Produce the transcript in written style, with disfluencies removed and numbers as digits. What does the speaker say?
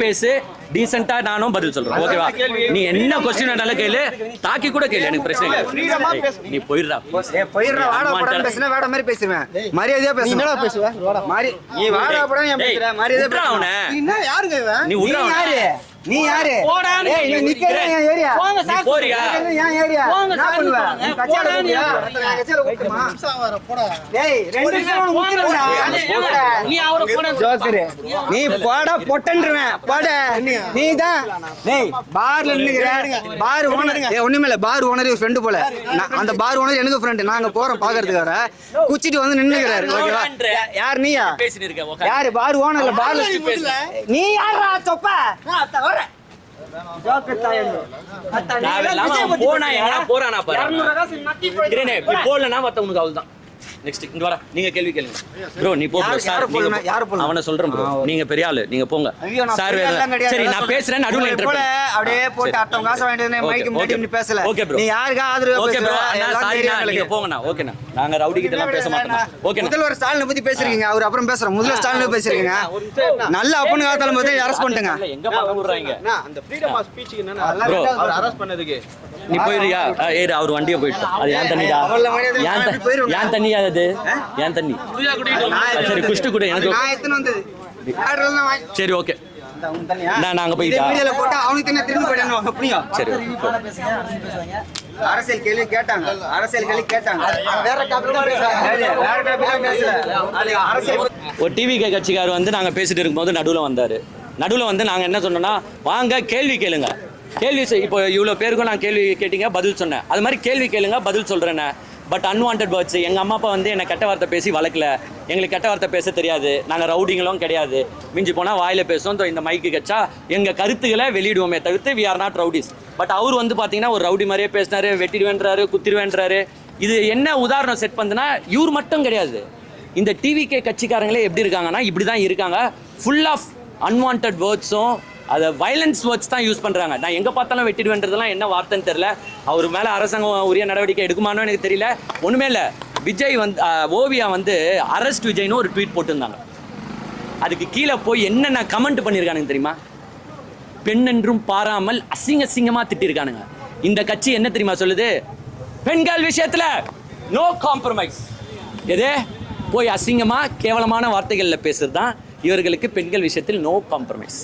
பேசு, டீசெண்டா நானும் பதில் சொல்றேன். ஓகேவா? நீ என்ன கொஸ்டின் வேணாலும் கேளு, தாக்கி கூட கேளு, எனக்கு பிரச்சனை இல்லை. நீ போயிடுறா. போயிடுறா. வாடா போடான்னு பேசினா வேற மாதிரி பேசுவேன். மரியாதையா பேசு. என்னடா பேசுவ? நீ வாடா போடான்னு ஏன் பேசுற? மரியாதையா பேசு. அவனே நீ என்ன யாருங்க இவன்? நீ உட்றா. நீ யாரு? ஏய் நீ நிக்கிற என் ஏரியா. நீ போறியா? என் ஏரியா. நான் பண்ணுவேன். கச்சேல போறியா? நான் கச்சேல கூப்பிடுமா? போடா. டேய் ரெண்டு நிமிஷம் முக்கிரடா. நீ அவர போடா. ஜோக்கர். நீ போடா பொட்டன்றவேன். போடா. நீ தான். டேய் பார்ல நின்னுங்கற. பார் ஓனர். ஏய் ஒண்ணுமே இல்ல. பார் ஓனர் ஒரு ஃப்ரெண்ட் போல. அந்த பார் ஓனர் எனக்கு ஃப்ரெண்ட். நாங்க போறோம் பாக்குறதுக்கு வர. குச்சிட்டு வந்து நின்னுங்கறாரு. ஓகேவா? யார் நீயா? பேசிட்டு இருக்க. ஓகே. யார் பார் ஓனர்ல பார்ல நீ யாரா சொப்ப? போனா எங்கனா போறானா பாரு. போலனா மத்த உனக்கு அவ்வளவுதான். நெக்ஸ்ட் இங்க வர. நீங்க கேள்வி கேளுங்க. ப்ரோ நீ போ ப்ரோ. சார் அவனை சொல்றேன் ப்ரோ. நீங்க பெரிய ஆளு, நீங்க போங்க. சார் சரி நான் பேசுறேன், நடுவுல இன்டர்வியூ அப்படியே போட்டு அத்தவங்க காசு வாங்கிட்டு மைக் முன்னாடி நீ பேசல. Okay bro. நீ யாருக்கு ஆதரவு ஓகே ப்ரோ. பேசுற? சாரினா நீங்க போங்கண்ணா. ஓகேண்ணா. நாங்க ரவுடி கிட்ட எல்லாம் பேச மாட்டோம். ஓகே. முதல்வர் ஸ்டாலினை பத்தி பேசுறீங்க. அவர் அப்புறம் பேசுறோம். முதல்ல ஸ்டாலினை பேசுறீங்க. நல்ல அப்பன்னு காத்தால போது அரெஸ்ட் பண்ணிட்டீங்க. எங்க பாக்க விடுறாங்க? அந்த ஃப்ரீடம் ஆஃப் ஸ்பீச்சுக்கு என்னன்னா ப்ரோ அவர் அரெஸ்ட் பண்ணதுக்கு நீ போயிரியா? ஏறு அவர் வண்டியை போயிட்டு. அது ஏன் தண்ணிடா? ஏன் தண்ணி அது? ஏன் தண்ணி? சரி குஷ்டு கூட எனக்கு. நான் எத்தனை வந்தது? சரி ஓகே. நான் நாங்க போயிட்டா மீடியால போட்டா அவனுக்கு என்ன திரும்பி போயிடணும் அப்படியே. சரி அரசியல் கேள்வி கேட்டாங்க. அரசியல் கேள்வி கேட்டாங்க. வேற டாபிக் தான் பேசுறாங்க. வேற டாபிக் தான் பேசல. அது அரசியல். ஒரு டிவிகே கட்சிக்காரர் வந்து நாங்க பேசிட்டு இருக்கும்போது நடுவுல வந்தாரு. நடுவுல வந்து நாங்க என்ன சொன்னோம்னா, வாங்க கேள்வி கேளுங்க. கேள்வி இப்போ இவ்வளோ பேருக்கும் நான் கேள்வி கேட்டீங்க, பதில் சொன்னேன். அது மாதிரி கேள்வி கேளுங்க, பதில் சொல்கிறேன்னே. பட் அன்வான்ட் வேர்ட்ஸ், எங்கள் அம்மா அப்பா வந்து என்னை கெட்ட வார்த்தை பேசி வளர்க்கல. எங்களுக்கு கெட்ட வார்த்தை பேச தெரியாது. நாங்கள் ரவுடிங்களும் கிடையாது. மிஞ்சி போனால் வாயில் பேசுவோம். இந்த மைக்கு கட்சா எங்கள் கருத்துக்களை வெளியிடுவோமே தவிர்த்து we are not rowdies. But அவர் வந்து பார்த்தீங்கன்னா ஒரு ரவுடி மாதிரியே பேசினாரு. வெட்டிடுவேன்றாரு, குத்திடுவேன்றாரு. இது என்ன உதாரணம் செட் பண்ணுதுன்னா, இவர் மட்டும் கிடையாது. இந்த டிவிகே கட்சிக்காரங்களே எப்படி இருக்காங்கன்னா இப்படி தான் இருக்காங்க. ஃபுல் ஆஃப் அன்வான்ட் வேர்ட்ஸும் அதை வயலன்ஸ் வேர்ட்ஸ் தான் யூஸ் பண்ணுறாங்க. நான் எங்கே பார்த்தாலும் வெட்டிடுவேன்றதுலாம் என்ன வார்த்தைன்னு தெரியல. அவர் மேலே அரசாங்கம் உரிய நடவடிக்கை எடுக்குமானோ எனக்கு தெரியல. ஒன்றுமே இல்லை. விஜய் வந்து ஓவியா வந்து அரெஸ்ட் விஜய்னு ஒரு ட்வீட் போட்டிருந்தாங்க. அதுக்கு கீழே போய் என்னென்ன கமெண்ட் பண்ணியிருக்கானுங்க தெரியுமா? பெண் என்றும் பாராமல் அசிங்கமாக திட்டிருக்கானுங்க. இந்த கட்சி என்ன தெரியுமா சொல்லுது? பெண்கள் விஷயத்தில் நோ காம்ப்ரமைஸ். எதே போய் அசிங்கமாக கேவலமான வார்த்தைகளில் பேசுறது தான் இவர்களுக்கு பெண்கள் விஷயத்தில் நோ காம்ப்ரமைஸ்.